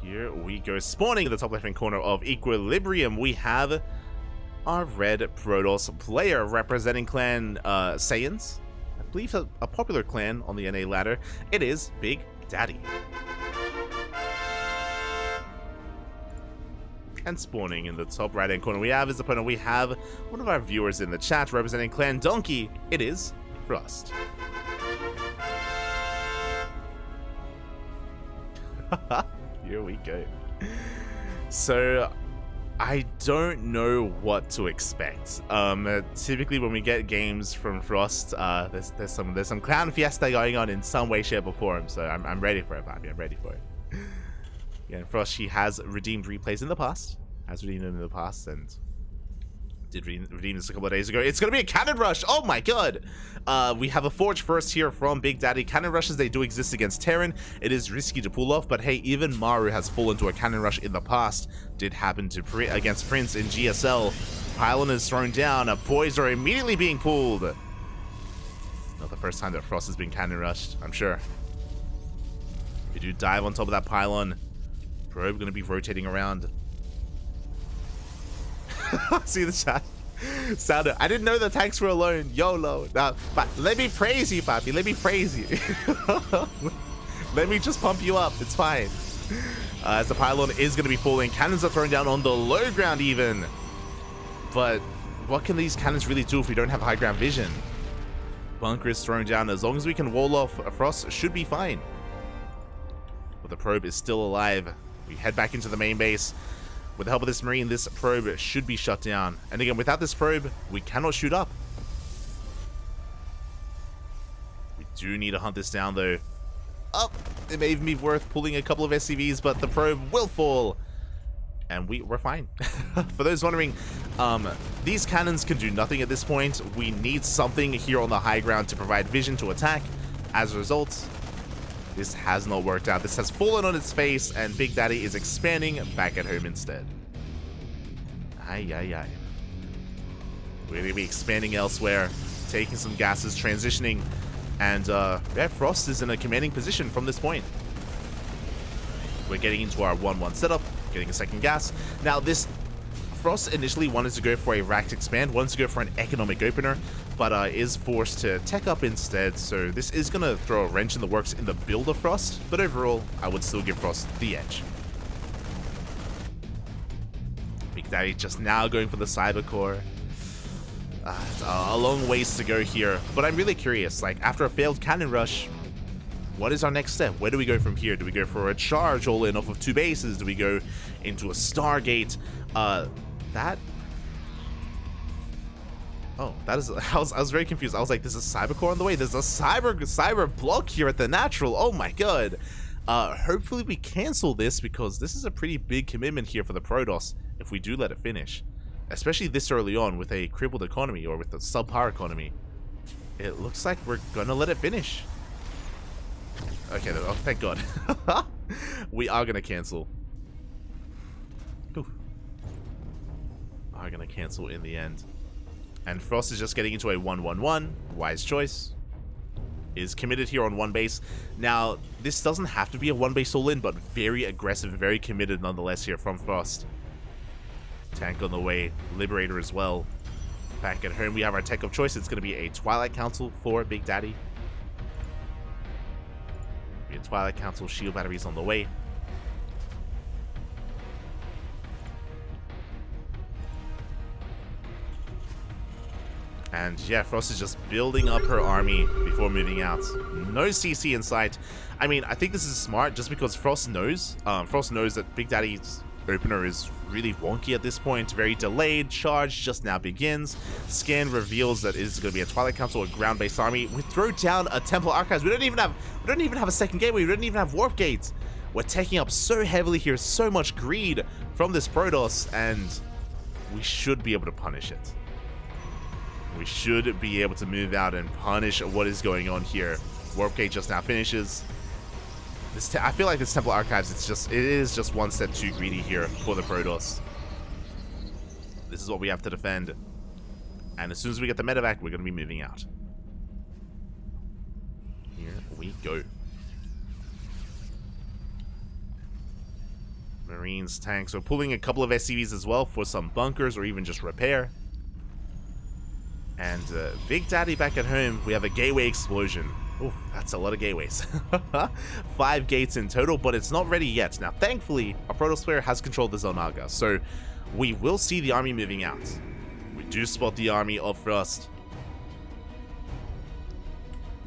Here we go. Spawning in the top left-hand corner of Equilibrium, we have our red Protoss player representing clan Saiyans. I believe a popular clan on the NA ladder. It is BigDaddy. And spawning in the top right-hand corner, we have his opponent. We have one of our viewers in the chat representing clan Donkey. It is Frost. Here we go. So I don't know what to expect. Typically when we get games from Frost, there's some clown fiesta going on in some way, shape, or form. So I'm ready for it, Bobby. I'm ready for it. Yeah, Frost, she has redeemed replays in the past. And did redeem this a couple of days ago. It's gonna be a cannon rush. Oh my god. We have a forge first here from BigDaddy. Cannon rushes, they do exist against Terran. It is risky to pull off, but hey, even Maru has fallen to a cannon rush in the past. Did happen to against Prince in GSL. Pylon is thrown down. Boys are immediately being pulled. Not the first time that Frost has been cannon rushed, I'm sure. We do dive on top of that pylon. Probe gonna be rotating around. See the chat? Sounder, I didn't know the tanks were alone. YOLO. Now, but let me praise you, Papi. Let me praise you. Let me just pump you up. It's fine. As the pylon is going to be falling. Cannons are thrown down on the low ground even. But what can these cannons really do if we don't have high ground vision? Bunker is thrown down. As long as we can wall off Frost, should be fine. But the probe is still alive. We head back into the main base. With the help of this Marine, this probe should be shut down. And again, without this probe, we cannot shoot up. We do need to hunt this down, though. Oh, it may even be worth pulling a couple of SCVs, but the probe will fall. And we're fine. For those wondering, these cannons can do nothing at this point. We need something here on the high ground to provide vision to attack. As a result, this has not worked out. This has fallen on its face, and BigDaddy is expanding back at home instead. Aye, aye, aye. We're going to be expanding elsewhere, taking some gases, transitioning, and yeah, Frost is in a commanding position from this point. We're getting into our 1-1 setup, getting a second gas. Now, this Frost initially wanted to go for a racked expand, wanted to go for an economic opener, but is forced to tech up instead, so this is going to throw a wrench in the works in the build of Frost, but overall, I would still give Frost the edge. BigDaddy just now going for the Cyber Core. It's a long ways to go here, but I'm really curious, like, after a failed cannon rush, what is our next step? Where do we go from here? Do we go for a charge all in off of 2 bases? Do we go into a Stargate? That is, I was very confused. I was like, there's a Cyber Core on the way. There's a cyber block here at the natural. Oh my god. Hopefully we cancel this, because this is a pretty big commitment here for the Protoss if we do let it finish. Especially this early on with a crippled economy, or with a subpar economy. It looks like we're gonna let it finish. Okay, oh, thank god. We are gonna cancel. Ooh. Are gonna cancel in the end. And Frost is just getting into a 1-1-1. Wise choice. Is committed here on 1 base. Now, this doesn't have to be a 1 base all in, but very aggressive, very committed nonetheless here from Frost. Tank on the way. Liberator as well. Back at home, we have our tech of choice. It's going to be a Twilight Council for BigDaddy. Be a Twilight Council, shield batteries on the way. And yeah, Frost is just building up her army before moving out. No CC in sight. I mean, I think this is smart just because Frost knows. Frost knows that BigDaddy's opener is really wonky at this point. Very delayed. Charge just now begins. Scan reveals that it is going to be a Twilight Council, a ground-based army. We throw down a Temple Archives. We don't even have a second gateway. We don't even have warp gates. We're taking up so heavily here, so much greed from this Protoss, and we should be able to punish it. We should be able to move out and punish what is going on here. Warp Gate just now finishes. I feel like this Temple Archives, it is just one step too greedy here for the Protoss. This is what we have to defend. And as soon as we get the medevac, we're going to be moving out. Here we go. Marines, tanks. We're pulling a couple of SCVs as well for some bunkers or even just repair. And Big Daddy back at home, we have a gateway explosion. Oh, that's a lot of gateways. 5 gates in total, but it's not ready yet. Now, thankfully, our Protoss player has controlled the Zonaga, so we will see the army moving out. We do spot the army of Frost.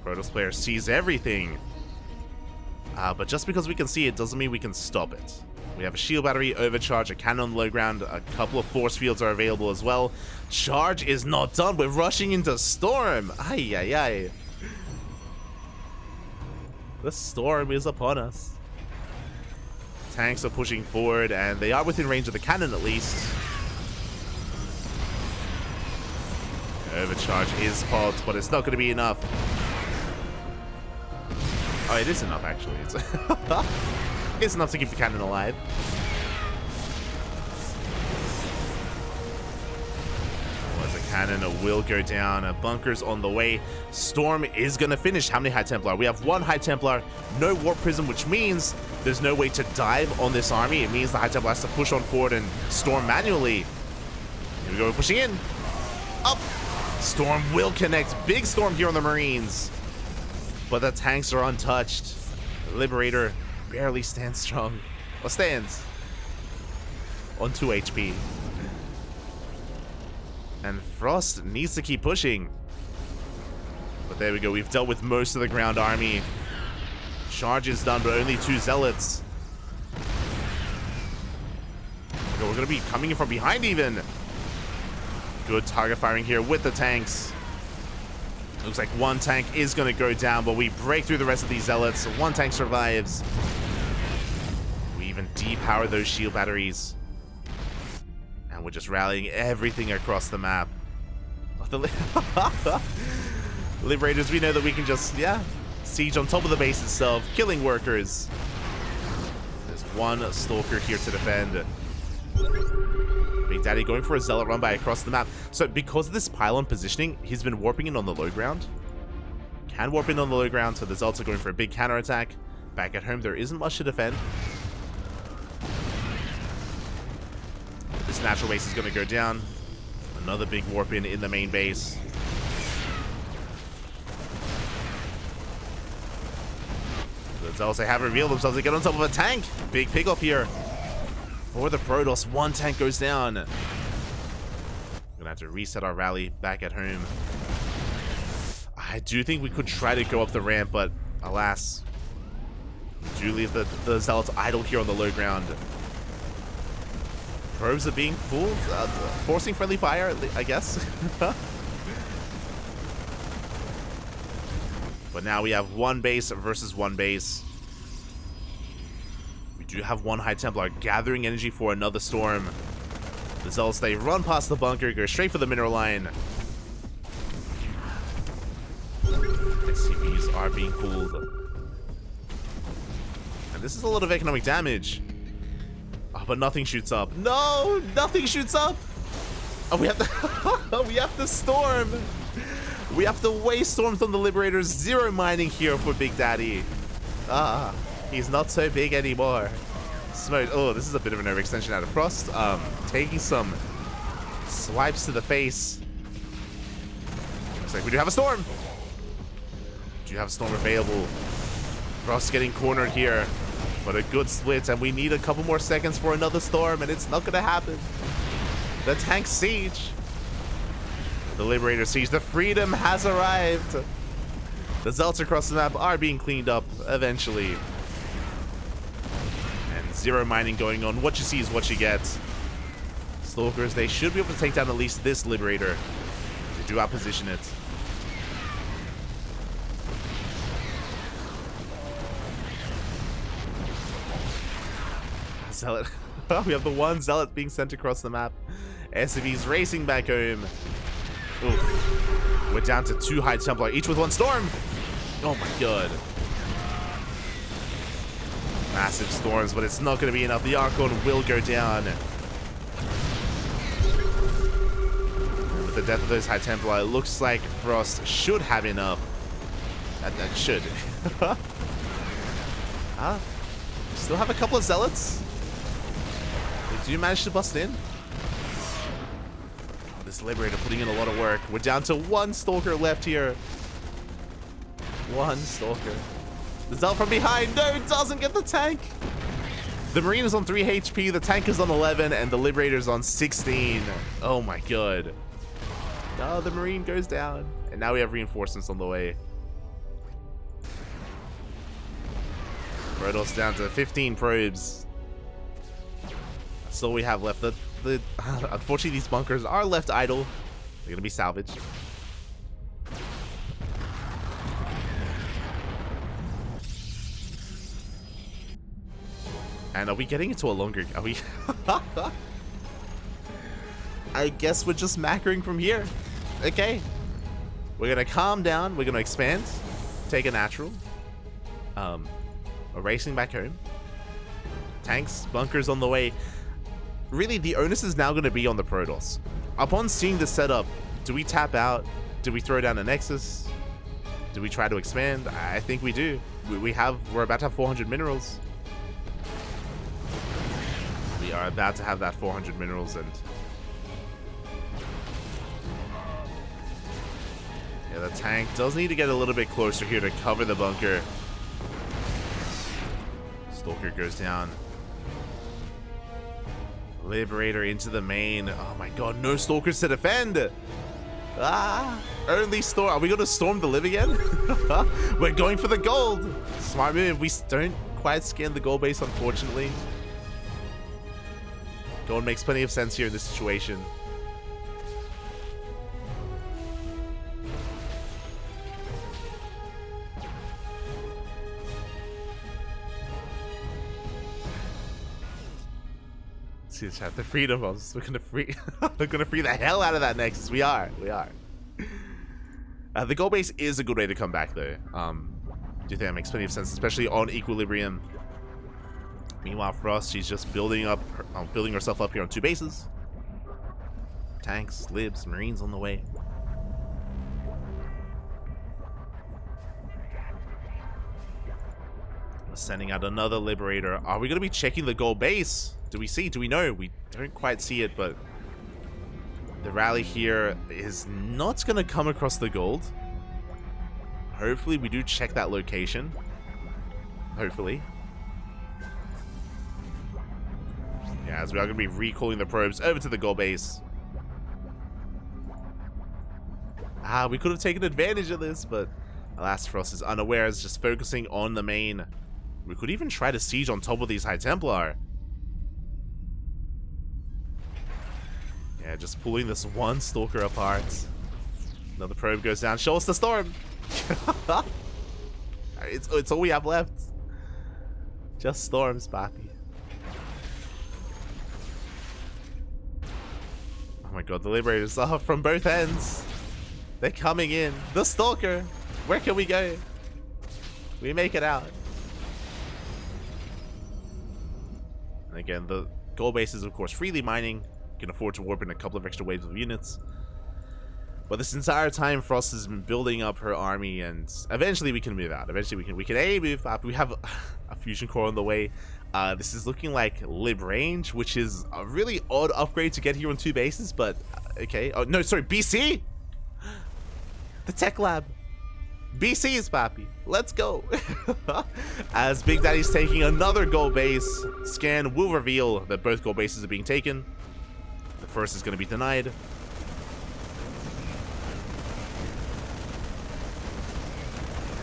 Protoss player sees everything. But just because we can see it doesn't mean we can stop it. We have a shield battery, overcharge, a cannon on the low ground, a couple of force fields are available as well. Charge is not done, we're rushing into Storm! Ay, ay, ay. The storm is upon us. Tanks are pushing forward, and they are within range of the cannon at least. Overcharge is popped, but it's not going to be enough. Oh, it is enough, actually. It's enough to keep the cannon alive. Well, the cannon will go down. Bunkers on the way. Storm is going to finish. How many High Templar? We have 1 High Templar, no Warp Prism, which means there's no way to dive on this army. It means the High Templar has to push on forward and storm manually. Here we go, we're pushing in. Up. Storm will connect. Big storm here on the Marines. But the tanks are untouched. Liberator barely stands strong. Or stands. On 2 HP. And Frost needs to keep pushing. But there we go. We've dealt with most of the ground army. Charge is done, but only 2 zealots. We're going to be coming in from behind even. Good target firing here with the tanks. Looks like 1 tank is going to go down, but we break through the rest of these zealots. 1 tank survives. We even depower those shield batteries. And we're just rallying everything across the map. The Liberators, we know that we can just, siege on top of the base itself, killing workers. There's 1 Stalker here to defend. Big Daddy going for a zealot run by across the map. So because of this pylon positioning, he's been warping in on the low ground. Can warp in on the low ground, so the zealots are going for a big counter attack. Back at home, there isn't much to defend. This natural base is going to go down. Another big warp in the main base. The zealots, they have revealed themselves. They get on top of a tank. Big pick off here. For the Protoss, 1 tank goes down. We're gonna have to reset our rally back at home. I do think we could try to go up the ramp, but alas, we do leave the zealots idle here on the low ground. Probes are being pulled, forcing friendly fire, I guess. But now we have 1 base versus 1 base. Do have 1 High Templar gathering energy for another storm. The zealots, they run past the bunker, go straight for the mineral line. SCVs are being pulled. And this is a lot of economic damage. Oh, but nothing shoots up. No, nothing shoots up. Oh, we have to we have to storm. We have to waste storms on the Liberators. 0 mining here for Big Daddy. He's not so big anymore. Smoke. Oh, this is a bit of an overextension out of Frost. Taking some swipes to the face. Looks like we do have a storm. Do you have a storm available? Frost getting cornered here, but a good split, and we need a couple more seconds for another storm, and it's not going to happen. The tank siege. The Liberator siege. The freedom has arrived. The zealots across the map are being cleaned up eventually. And 0 mining going on. What you see is what you get. Stalkers, they should be able to take down at least this Liberator. They do outposition it. Zealot. We have the 1 zealot being sent across the map. SCV's racing back home. Ooh. We're down to 2 High Templar, each with 1 storm. Oh my god. Massive storms, but it's not going to be enough. The Archon will go down. And with the death of those High Templar, it looks like Frost should have enough. That should. Still have a couple of zealots. They do manage to bust in. This Liberator putting in a lot of work. We're down to one Stalker left here. One Stalker. The Zell from behind. No, it doesn't get the tank. The Marine is on 3 HP, the tank is on 11, and the Liberator's on 16. Oh my god. No, the Marine goes down. And now we have reinforcements on the way. Protoss down to 15 probes. That's all we have left. Unfortunately, these bunkers are left idle. They're going to be salvaged. And are we getting into a longer... Are we... I guess we're just macroing from here. Okay. We're going to calm down. We're going to expand. Take a natural. We're racing back home. Tanks, bunkers on the way. Really, the onus is now going to be on the Protoss. Upon seeing the setup, do we tap out? Do we throw down a Nexus? Do we try to expand? I think we do. We're about to have 400 minerals. We are about to have that 400 minerals, and yeah, the tank does need to get a little bit closer here to cover the bunker. Stalker goes down. Liberator into the main. Oh my god, no Stalkers to defend. Ah, only storm. Are we going to storm the Lib again? We're going for the gold. Smart move. We don't quite scan the gold base, unfortunately. Gold makes plenty of sense here in this situation. See the chat, the freedom bombs. We're gonna free we're gonna free the hell out of that Nexus. We are. The gold base is a good way to come back though. Do you think that makes plenty of sense, especially on Equilibrium? Meanwhile, Frost, she's just building herself up here on 2 bases. Tanks, Libs, Marines on the way. We're sending out another Liberator. Are we going to be checking the gold base? Do we see? Do we know? We don't quite see it, but the rally here is not going to come across the gold. Hopefully, we do check that location. Hopefully. Yeah, as we are going to be recalling the probes over to the gold base. We could have taken advantage of this, but alas, Frost is unaware, is just focusing on the main. We could even try to siege on top of these High Templar. Yeah, just pulling this one Stalker apart. Another probe goes down. Show us the storm! it's all we have left. Just storms, Papi. Oh my god, the Liberators are from both ends. They're coming in. The Stalker! Where can we go? We make it out. And again, the gold base is of course freely mining. You can afford to warp in a couple of extra waves of units. But this entire time, Frost has been building up her army, and eventually we can move out. Eventually we can move up. We have a fusion core on the way. This is looking like Lib range, which is a really odd upgrade to get here on 2 bases, but okay. Oh no, sorry, BC. The tech lab. BC's, Papi. Let's go. As BigDaddy's taking another gold base, scan will reveal that both gold bases are being taken. The first is going to be denied.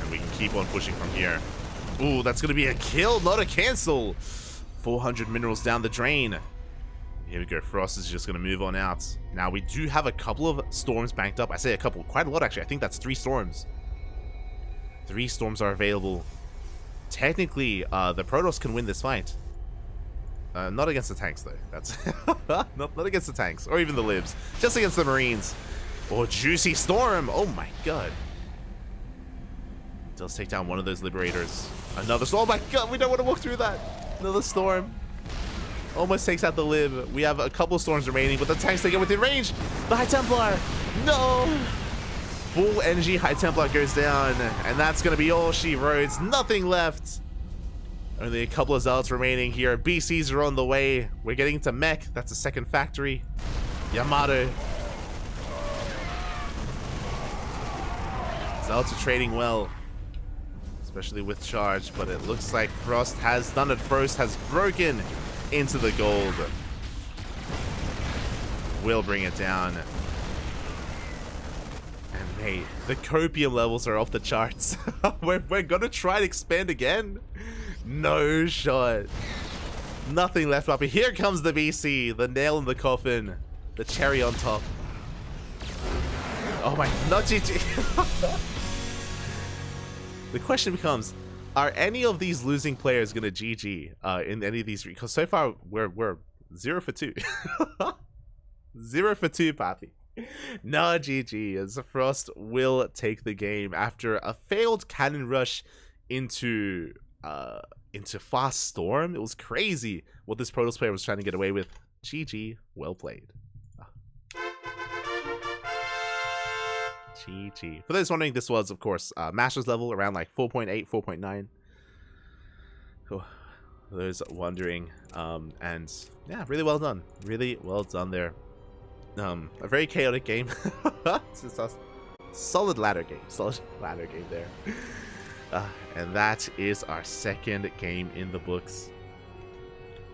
And we can keep on pushing from here. Ooh, that's going to be a kill, not a cancel. 400 minerals down the drain. Here we go. Frost is just going to move on out. Now, we do have a couple of storms banked up. I say a couple, quite a lot actually. I think that's 3 storms. 3 storms are available. Technically, the Protoss can win this fight. Not against the tanks, though. That's not against the tanks, or even the Libs. Just against the Marines. Oh, juicy storm! Oh my god. Does take down one of those Liberators. Another storm. Oh my god, we don't want to walk through that. Another storm. Almost takes out the Lib. We have a couple of storms remaining, but the tanks, they get within range. The High Templar. No! Full energy High Templar goes down, and that's going to be all she wrote. Nothing left. Only a couple of zealots remaining here. BCs are on the way. We're getting to mech. That's a second factory. Yamato. Zealots are trading well, especially with charge, but it looks like Frost has done it. Frost has broken into the gold. Will bring it down. And mate, the copium levels are off the charts. we're gonna try and expand again. No shot. Nothing left up. Here comes the BC, the nail in the coffin, the cherry on top. Oh my, not GG. The question becomes, are any of these losing players gonna GG in any of these? Because so far we're 0 for 2. 0 for 2, Papi. No GG, as Frost will take the game after a failed cannon rush into Fast Storm. It was crazy what this Protoss player was trying to get away with. GG, well played. GG. For those wondering, this was, of course, Master's level, around like 4.8, 4.9. For those wondering. And yeah, really well done. Really well done there. A very chaotic game. It's a solid ladder game. Solid ladder game there. And that is our second game in the books.